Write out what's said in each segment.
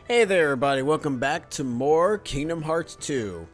Hey there, everybody. Welcome back to more Kingdom Hearts 2.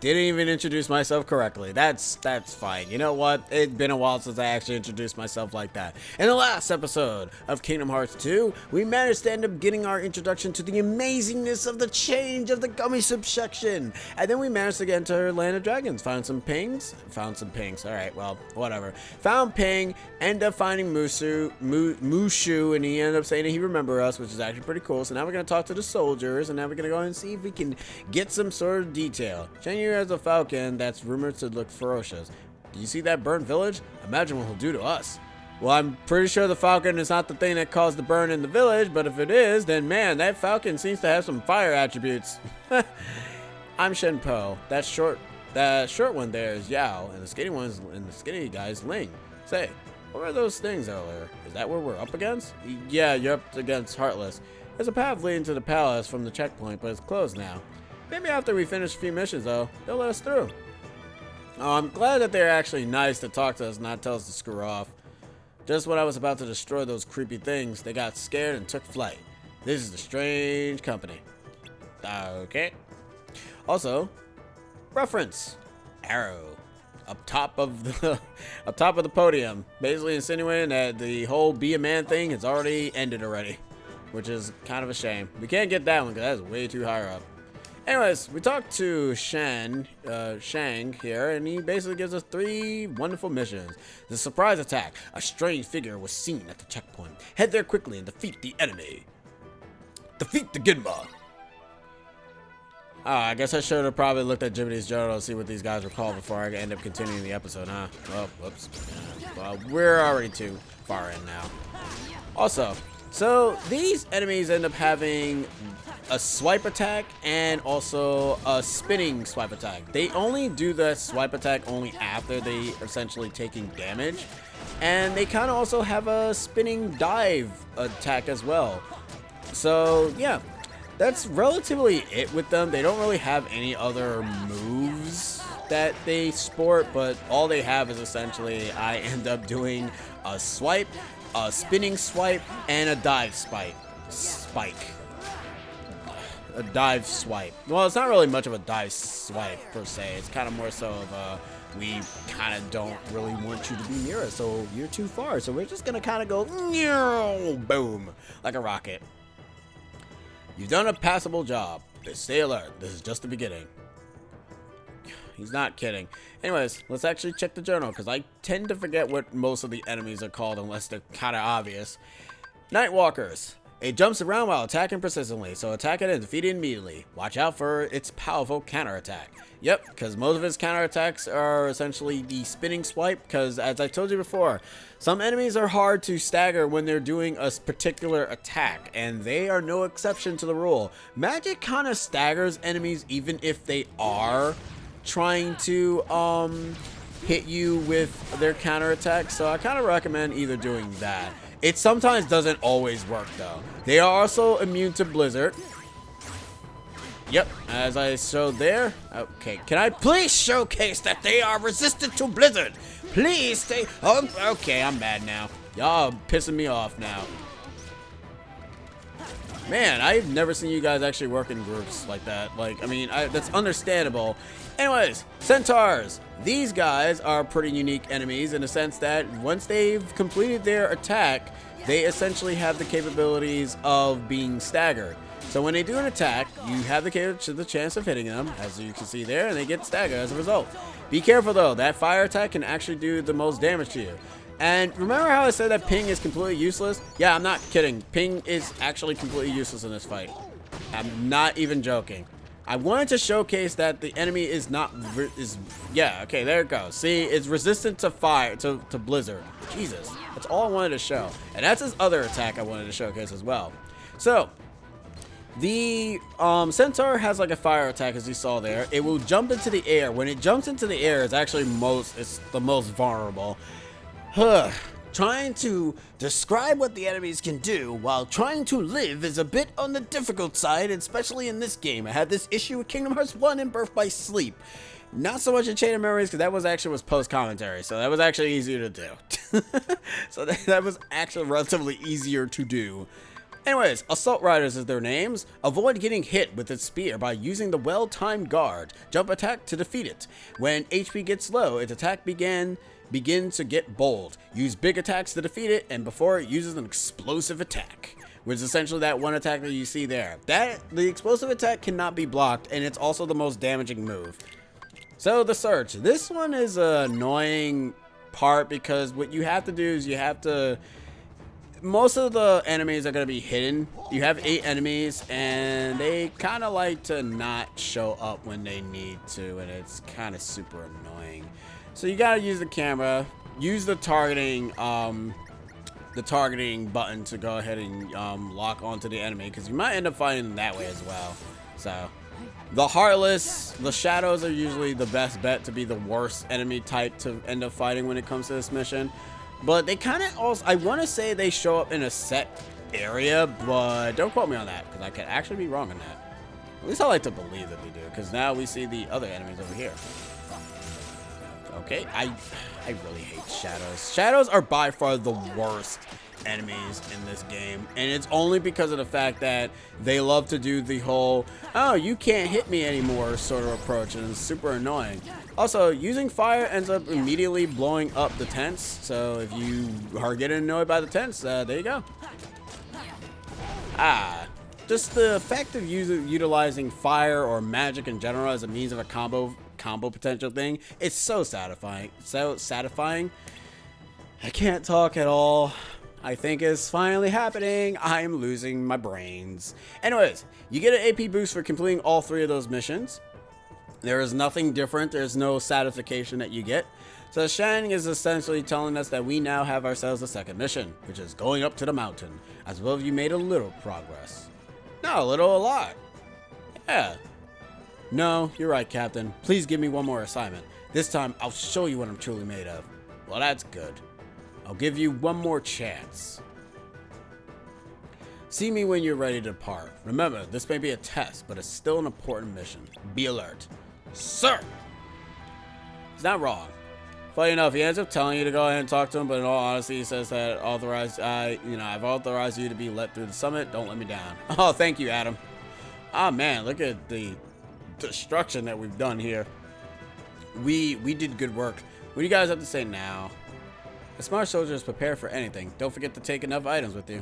Didn't even introduce myself correctly. That's fine. You know what? It's been a while since I actually introduced myself like that. In the last episode of Kingdom Hearts 2, we managed to end up getting our introduction to the amazingness of the change of the gummy subsection. And then we managed to get into Land of Dragons. Found some pings. Alright, well, whatever. Found Ping, ended up finding Mushu, and he ended up saying that he remembered us, which is actually pretty cool. So now we're going to talk to the soldiers, and now we're going to go and see if we can get some sort of detail. Shenyu has a falcon that's rumored to look ferocious. Do you see that burnt village? Imagine what he'll do to us. Well, I'm pretty sure the falcon is not the thing that caused the burn in the village, but if it is, then man, that falcon seems to have some fire attributes. I'm Shenpo. That short one there is Yao, and the skinny guy is Ling. Say, what were those things earlier? Is that what we're up against? Yeah, you're up against Heartless. There's a path leading to the palace from the checkpoint, but it's closed now. Maybe after we finish a few missions, though, they'll let us through. Oh, I'm glad that they're actually nice to talk to us, not tell us to screw off. Just when I was about to destroy those creepy things, they got scared and took flight. This is the strange company. Okay. Also, reference. Arrow. Up top of the podium, basically insinuating that the whole be a man thing has already ended already, which is kind of a shame. We can't get that one because that's way too higher up. Anyways, we talked to Shang here, and he basically gives us 3 wonderful missions. The surprise attack. A strange figure was seen at the checkpoint. Head there quickly and defeat the enemy. Defeat the Ginma. Oh, I guess I should have probably looked at Jiminy's journal to see what these guys were called before I end up continuing the episode, huh? Oh, whoops. Well, we're already too far in now. Also, so these enemies end up having a swipe attack and also a spinning swipe attack. They only do the swipe attack only after they essentially taking damage. And they kind of also have a spinning dive attack as well. So, yeah. That's relatively it with them. They don't really have any other moves that they sport, but all they have is essentially I end up doing a swipe, a spinning swipe, and a dive spike. A dive swipe. Well, it's not really much of a dive swipe per se. It's kind of more so of a we kind of don't really want you to be near us, so you're too far. So we're just gonna kind of go boom like a rocket. You've done a passable job. Stay alert. This is just the beginning. He's not kidding. Anyways, let's actually check the journal, because I tend to forget what most of the enemies are called unless they're kind of obvious. Nightwalkers. It jumps around while attacking persistently, so attack it and defeat it immediately. Watch out for its powerful counterattack. Yep, because most of its counterattacks are essentially the spinning swipe, because as I told you before, some enemies are hard to stagger when they're doing a particular attack, and they are no exception to the rule. Magic kind of staggers enemies even if they are trying to hit you with their counterattack, so I kind of recommend either doing that. It sometimes doesn't always work though. They are also immune to Blizzard. Yep, as I showed there. Okay, can I please showcase that they are resistant to Blizzard? Please stay. Oh, okay, I'm mad now. Y'all are pissing me off now. Man, I've never seen you guys actually work in groups like that. Like, I mean, that's understandable. Anyways, Centaurs. These guys are pretty unique enemies in the sense that once they've completed their attack, they essentially have the capabilities of being staggered. So when they do an attack, you have the chance of hitting them, as you can see there, and they get staggered as a result. Be careful though, that fire attack can actually do the most damage to you. And remember how I said that Ping is completely useless? Yeah, I'm not kidding. Ping is actually completely useless in this fight. I'm not even joking. I wanted to showcase that the enemy is yeah, okay, there it goes. See, it's resistant to fire, to Blizzard. Jesus, that's all I wanted to show. And that's his other attack I wanted to showcase as well. So, the Centaur has like a fire attack, as you saw there. It will jump into the air. When it jumps into the air, it's actually it's the most vulnerable. Trying to describe what the enemies can do while trying to live is a bit on the difficult side, especially in this game. I had this issue with Kingdom Hearts 1 and Birth by Sleep. Not so much in Chain of Memories, because that was post-commentary, so that was actually easier to do. So that was actually relatively easier to do. Anyways, Assault Riders is their names. Avoid getting hit with its spear by using the well-timed guard jump attack to defeat it. When HP gets low, its attack begin to get bold. Use big attacks to defeat it, and before it uses an explosive attack, which is essentially that one attack that you see there. The explosive attack cannot be blocked, and it's also the most damaging move. So the search. This one is an annoying part because what you have to do is you have to... Most of the enemies are going to be hidden. You have 8 enemies, and they kind of like to not show up when they need to, and it's kind of super annoying. So you got to use the camera, use the targeting button to go ahead and lock onto the enemy, because you might end up fighting them that way as well. So the Heartless, the Shadows are usually the best bet to be the worst enemy type to end up fighting when it comes to this mission. But they kind of also, I want to say they show up in a set area, but don't quote me on that, because I could actually be wrong on that. At least I like to believe that they do, because now we see the other enemies over here. Okay, I really hate Shadows. Shadows are by far the worst enemies in this game, and it's only because of the fact that they love to do the whole, oh, you can't hit me anymore sort of approach, and it's super annoying. Also, using fire ends up immediately blowing up the tents, so if you are getting annoyed by the tents, there you go. Just the effect of utilizing fire or magic in general as a means of a combo potential thing, it's so satisfying. I can't talk at all. I think it's finally happening. I'm losing my brains. Anyways, you get an AP boost for completing all 3 of those missions. There is nothing different. There's no satisfaction that you get. So Shang is essentially telling us that we now have ourselves a second mission, which is going up to the mountain. As well, you made a little progress. Not a little, a lot. Yeah. No, you're right, Captain. Please give me one more assignment. This time, I'll show you what I'm truly made of. Well, that's good. I'll give you one more chance. See me when you're ready to depart. Remember, this may be a test, but it's still an important mission. Be alert. Sir! He's not wrong. Funny enough, he ends up telling you to go ahead and talk to him, but in all honesty, he says that I've authorized you to be let through the summit. Don't let me down. Oh, thank you, Adam. Ah, man, look at the destruction that we've done here. We did good work. What do you guys have to say now? A smart soldier is prepared for anything. Don't forget to take enough items with you.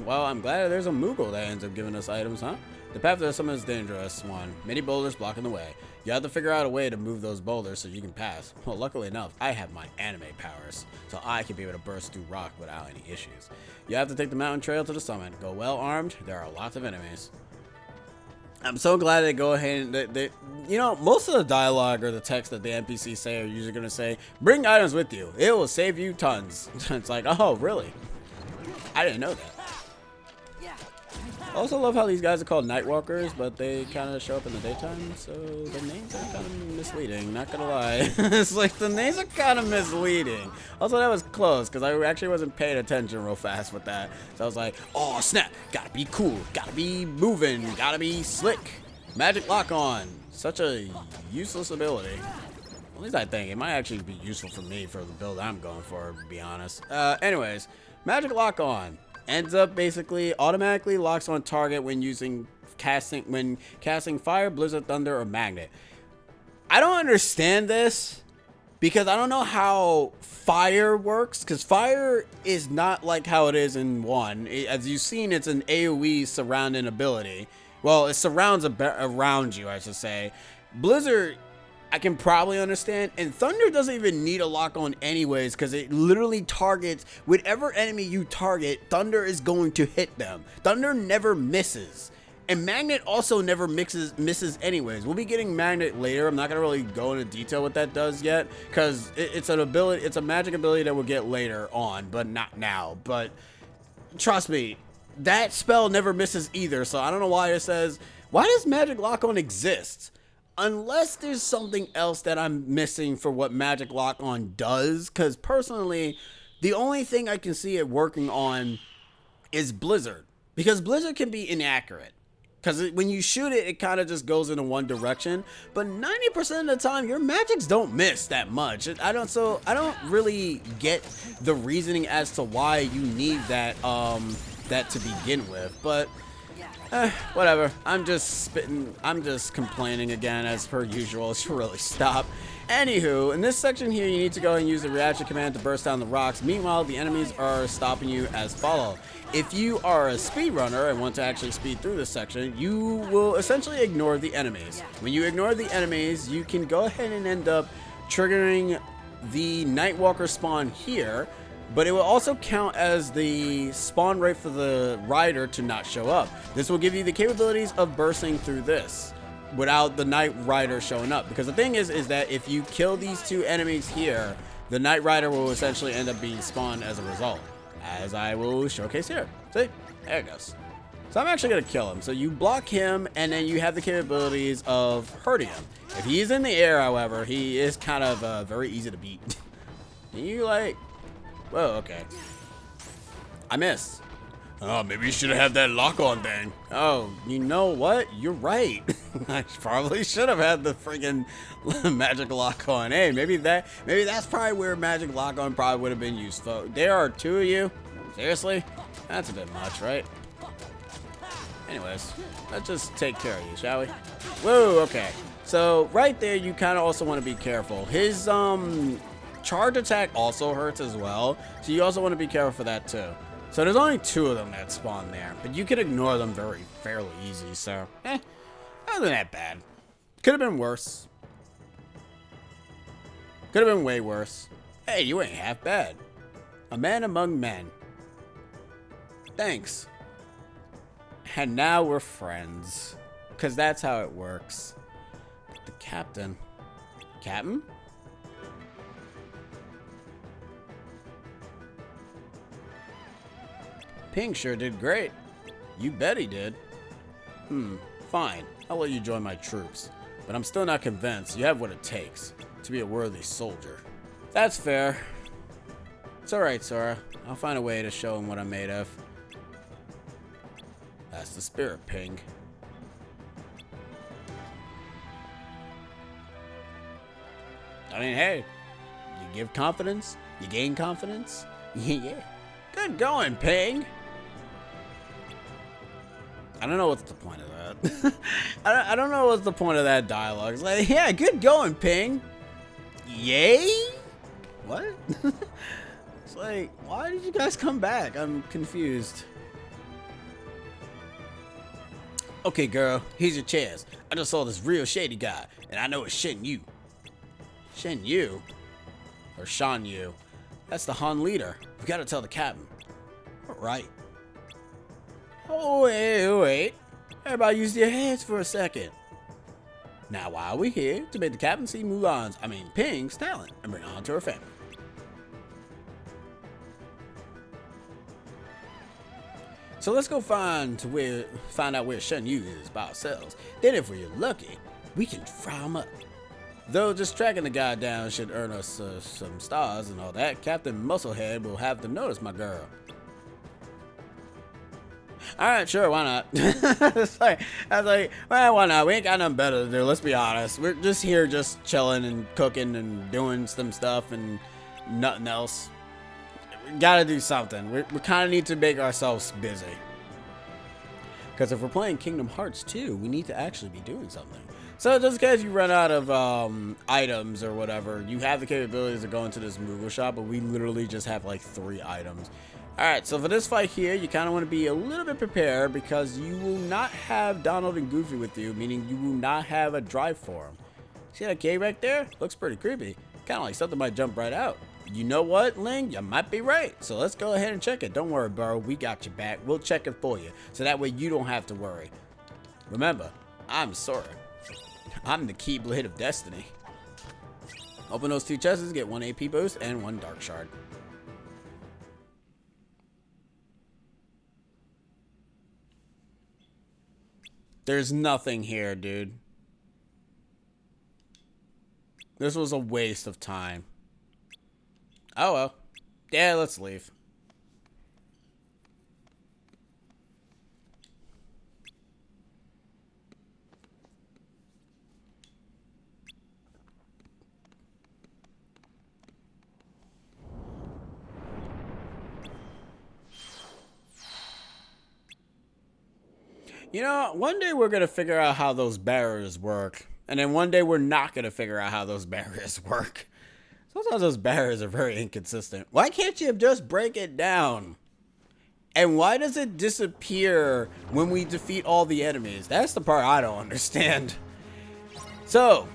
Well, I'm glad there's a Moogle that ends up giving us items, huh? The path to the summit is dangerous one. Many boulders blocking the way. You have to figure out a way to move those boulders so you can pass. Well, luckily enough, I have my anime powers, so I can be able to burst through rock without any issues. You have to take the mountain trail to the summit. Go well armed. There are lots of enemies. I'm so glad they go ahead and you know, most of the dialogue or the text that the NPCs say are usually going to say, bring items with you. It will save you tons. It's like, oh, really? I didn't know that. I also love how these guys are called Nightwalkers, but they kind of show up in the daytime, so the names are kind of misleading, not gonna lie. It's like, the names are kind of misleading. Also, that was close, because I actually wasn't paying attention real fast with that. So I was like, oh, snap, gotta be cool, gotta be moving, gotta be slick. Magic Lock On, such a useless ability. At least I think it might actually be useful for me for the build I'm going for, to be honest. Anyways, Magic Lock On ends up basically automatically locks on target when casting fire, blizzard, thunder, or magnet. I don't understand this because I don't know how fire works, because fire is not like how it is in 1. As you've seen, it's an AoE surrounding ability. Well, it surrounds around you, I should say. Blizzard, I can probably understand, and Thunder doesn't even need a lock on anyways, because it literally targets whatever enemy you target. Thunder is going to hit them. Thunder never misses, and Magnet also never misses anyways. We'll be getting Magnet later. I'm not gonna really go into detail what that does yet, because it's an ability, it's a magic ability that we'll get later on, but not now. But trust me, that spell never misses either. So I don't know why it says, why does Magic Lock On exist? Unless there's something else that I'm missing for what Magic Lock On does, because personally, the only thing I can see it working on is Blizzard, because Blizzard can be inaccurate. Because when you shoot it, it kind of just goes in one direction. But 90% of the time, your magics don't miss that much. I don't really get the reasoning as to why you need that that to begin with, but whatever. I'm just spitting. I'm just complaining again as per usual. It should really stop. Anywho, in this section here, you need to go and use the reaction command to burst down the rocks. Meanwhile, the enemies are stopping you as follow. If you are a speedrunner and want to actually speed through this section, you will essentially ignore the enemies. When you ignore the enemies, you can go ahead and end up triggering the Nightwalker spawn here, but it will also count as the spawn rate for the rider to not show up. This will give you the capabilities of bursting through this without the Night Rider showing up. Because the thing is that if you kill these two enemies here, the Night Rider will essentially end up being spawned as a result, as I will showcase here. See? There it goes. So I'm actually going to kill him. So you block him, and then you have the capabilities of hurting him. If he's in the air, however, he is kind of very easy to beat. You like... Whoa, okay. I missed. Oh, maybe you should have had that lock-on thing. Oh, you know what? You're right. I probably should have had the friggin' magic lock-on. Hey, maybe that's probably where magic lock-on probably would have been useful. There are two of you? Seriously? That's a bit much, right? Anyways, let's just take care of you, shall we? Whoa, okay. So, right there, you kind of also want to be careful. His, charge attack also hurts as well, so you also want to be careful for that too. So there's only two of them that spawn there, but you can ignore them fairly easy, so wasn't that bad. Could have been worse. Could have been way worse. Hey, you ain't half bad. A man among men. Thanks. And now we're friends, because that's how it works. But the captain. Captain? Ping sure did great. You bet he did. Fine. I'll let you join my troops. But I'm still not convinced you have what it takes to be a worthy soldier. That's fair. It's alright, Sora. I'll find a way to show him what I'm made of. That's the spirit, Ping. I mean, hey. You give confidence, you gain confidence. Yeah. Good going, Ping. I don't know what's the point of that. I don't know what's the point of that dialogue. It's like, yeah, good going, Ping. Yay? What? It's like, why did you guys come back? I'm confused. Okay, girl, here's your chance. I just saw this real shady guy, and I know it's Shen Yu. Shen Yu? Or Shan Yu. That's the Han leader. We gotta tell the captain. All right. Oh, wait. Everybody use your heads for a second. Now, why are we here? To make the captain see Ping's talent and bring on to her family. So let's go find out where Shen Yu is by ourselves. Then if we're lucky, we can fry him up. Though just tracking the guy down should earn us some stars and all that, Captain Musclehead will have to notice my girl. Alright, sure, why not? I was like, well, why not? We ain't got nothing better to do, let's be honest. We're just here just chilling and cooking and doing some stuff and nothing else. We gotta do something. We kind of need to make ourselves busy. Because if we're playing Kingdom Hearts 2, we need to actually be doing something. So just in case you run out of items or whatever, you have the capabilities to go into this Moogle shop, but we literally just have like 3 items. Alright, so for this fight here, you kind of want to be a little bit prepared because you will not have Donald and Goofy with you, meaning you will not have a drive for them. See that cave right there? Looks pretty creepy. Kind of like something might jump right out. You know what, Ling? You might be right. So let's go ahead and check it. Don't worry, bro. We got your back. We'll check it for you. So that way you don't have to worry. Remember, I'm Sora. I'm the Keyblade of Destiny. Open those 2 chests, get 1 AP boost and 1 Dark Shard. There's nothing here, dude. This was a waste of time. Oh well. Yeah, let's leave. You know, one day we're gonna figure out how those barriers work, and then one day we're not gonna figure out how those barriers work. Sometimes those barriers are very inconsistent. Why can't you just break it down? And why does it disappear when we defeat all the enemies? That's the part I don't understand. So,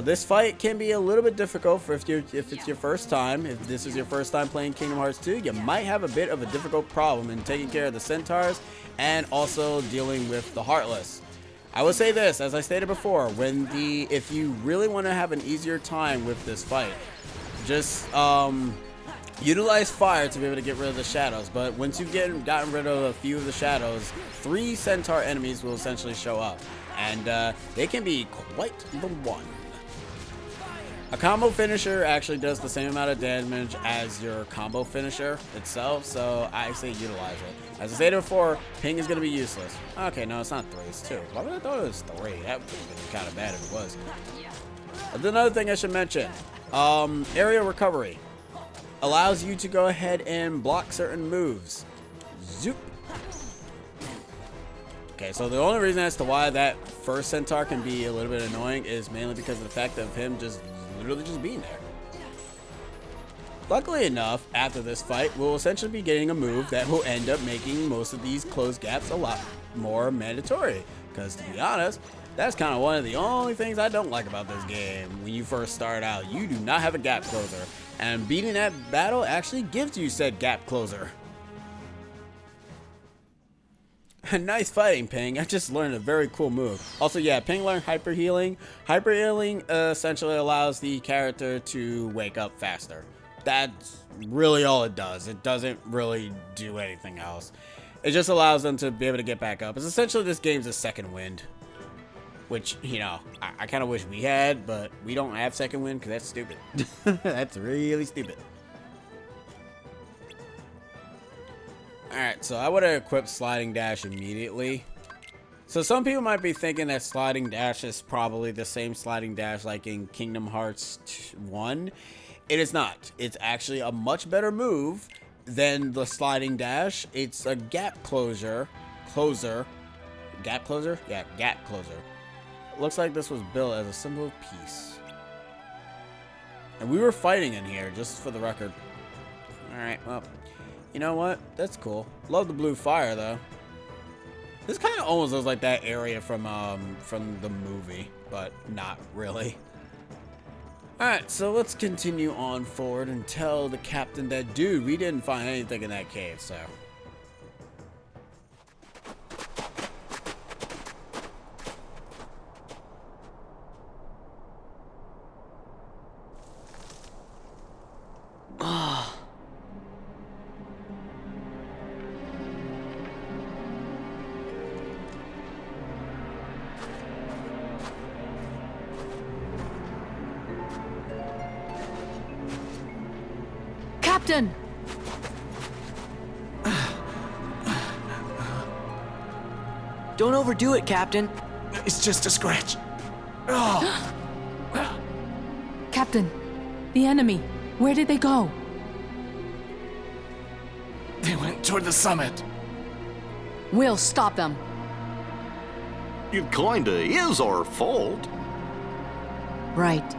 this fight can be a little bit difficult for if it's your first time. If this is your first time playing Kingdom Hearts 2, you might have a bit of a difficult problem in taking care of the centaurs and also dealing with the Heartless. I will say this, as I stated before, if you really want to have an easier time with this fight, just utilize fire to be able to get rid of the shadows. But once you've gotten rid of a few of the shadows, 3 centaur enemies will essentially show up, and they can be quite the one. A combo finisher actually does the same amount of damage as your combo finisher itself, so I say utilize it. As I stated before, ping is going to be useless. Okay, no, it's not 3, it's 2. Why would I thought it was 3? That would have been kind of bad if it was. Another thing I should mention, area recovery allows you to go ahead and block certain moves. Zoop. Okay, so the only reason as to why that first centaur can be a little bit annoying is mainly because of the fact of him literally just being there. Luckily enough, after this fight, we'll essentially be getting a move that will end up making most of these closed gaps a lot more mandatory. Because to be honest, that's kind of one of the only things I don't like about this game. When you first start out, you do not have a gap closer. And beating that battle actually gives you said gap closer. Nice fighting, Ping. I just learned a very cool move. Also, yeah, Ping learned Hyper Healing. Hyper Healing essentially allows the character to wake up faster. That's really all it does. It doesn't really do anything else. It just allows them to be able to get back up. It's essentially this game's a second wind. Which, you know, I kind of wish we had, but we don't have second wind because that's stupid. That's really stupid. Alright, so I would have equipped Sliding Dash immediately. So some people might be thinking that Sliding Dash is probably the same Sliding Dash like in Kingdom Hearts 1. It is not. It's actually a much better move than the Sliding Dash. It's a gap closer. Gap closer? Yeah, gap closer. Looks like this was built as a symbol of peace. And we were fighting in here, just for the record. Alright, well, you know what? That's cool. Love the blue fire, though. This kind of almost looks like that area from the movie, but not really. Alright, so let's continue on forward and tell the captain that, dude, we didn't find anything in that cave, so... Captain! Don't overdo it, Captain. It's just a scratch. Captain, the enemy, where did they go? They went toward the summit. We'll stop them. It kinda is our fault. Right.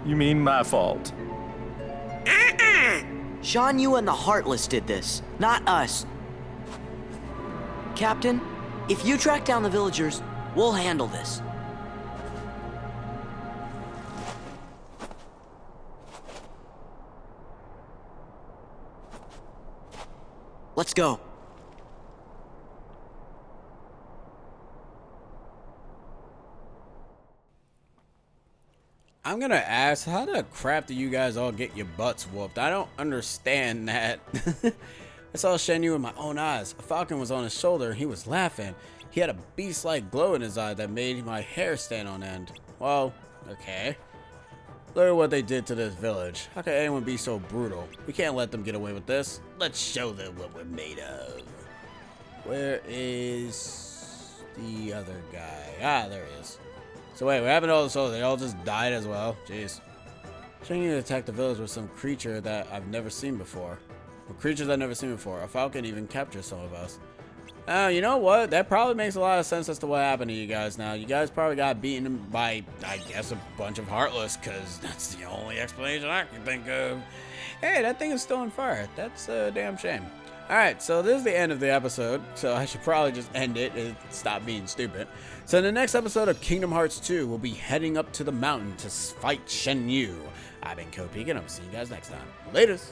You mean my fault? Shan Yu and the Heartless did this, not us. Captain, if you track down the villagers, we'll handle this. Let's go. I'm gonna ask, how the crap do you guys all get your butts whooped? I don't understand that. I saw Shan Yu with my own eyes. A falcon was on his shoulder and he was laughing. He had a beast-like glow in his eye that made my hair stand on end. Well, okay. Look at what they did to this village. How can anyone be so brutal? We can't let them get away with this. Let's show them what we're made of. Where is the other guy? Ah, there he is. So wait, what happened to all the soldiers? They all just died as well? Jeez. Shen Yu attacked the village with some creature that I've never seen before. With creatures I've never seen before. A falcon even captured some of us. You know what? That probably makes a lot of sense as to what happened to you guys now. You guys probably got beaten by, I guess, a bunch of Heartless, because that's the only explanation I can think of. Hey, that thing is still on fire. That's a damn shame. Alright, so this is the end of the episode, so I should probably just end it and stop being stupid. So in the next episode of Kingdom Hearts 2, we'll be heading up to the mountain to fight Shen Yu. I've been Kopeek, and I'll see you guys next time. Laters!